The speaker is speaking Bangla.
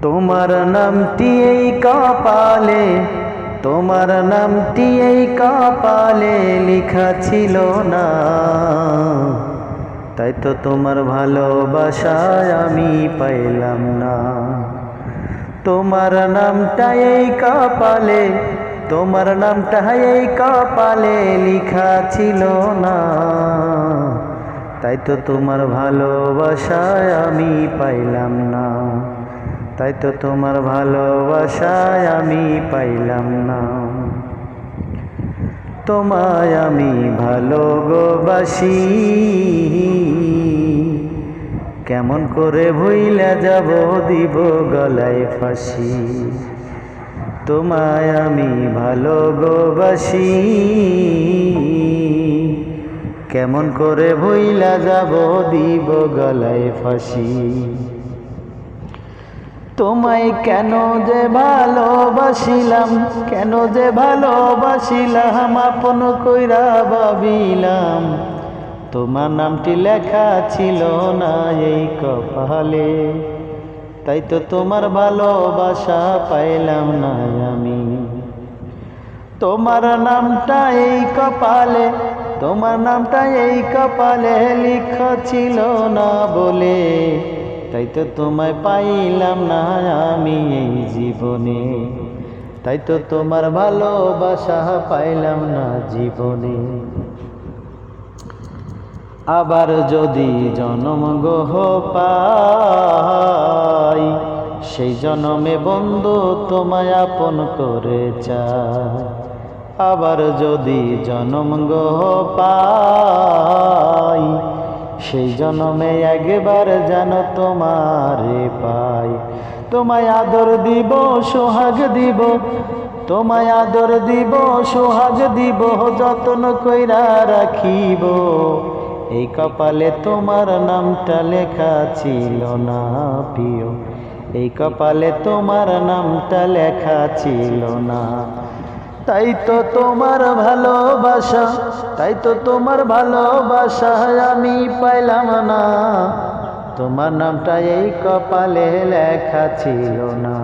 তোমার নামটি এই কপালে, তোমার নামটি এই কপালে লেখা ছিল না, তাই তো তোমার ভালোবাসায় আমি পাইলাম না। তোমার নামটা এই কপালে, তোমার নামটা এই কপালে লেখা ছিল না, তাই তো তোমার ভালোবাসায় আমি পাইলাম না, তাই তো তোমার ভালোবাসায় আমি পাইলাম না। তোমায় আমি ভালোবাসি, কেমন করে ভুইলা যাব দিব গলায় ফাঁসি। তোমায় আমি ভালোবাসি, কেমন করে ভুইলা যাব দিব গলায় ফাঁসি। তোমায় কেন যে ভালোবাসিলাম, কেন যে ভালোবাসিলাম, আপন কইরা ভাবিলাম, তোমার নামটি লেখা ছিল না এই কপালে, তাই তো তোমার ভালোবাসা পাইলাম না আমি। তোমার নামটা এই কপালে, তোমার নামটা এই কপালে লেখা ছিল না বলে, তাই তো তোমায় পাইলাম না আমি এই জীবনে, তাই তো তোমার ভালোবাসা পাইলাম না জীবনে। আবার যদি জনম গহ পাই, সেই জনমে বন্ধু তোমায় আপন করে চাই। আবার যদি জনম গহ পাই, সেই জনমে একবার যেন তোমারে পাই। তোমায় আদর দিব সোহাগ দিব, তোমায় আদর দিব সোহাগ দিব, যতন কইরা রাখিব। এই কপালে তোমার নামটা লেখা ছিল না প্রিয়, এই কপালে তোমার নামটা লেখা ছিল না, তাই তো তোমার ভালোবাসা, তাই তো তোমার ভালোবাসা আমি পাইলাম না। তোমার নামটা এই কপালে লেখা ছিল না।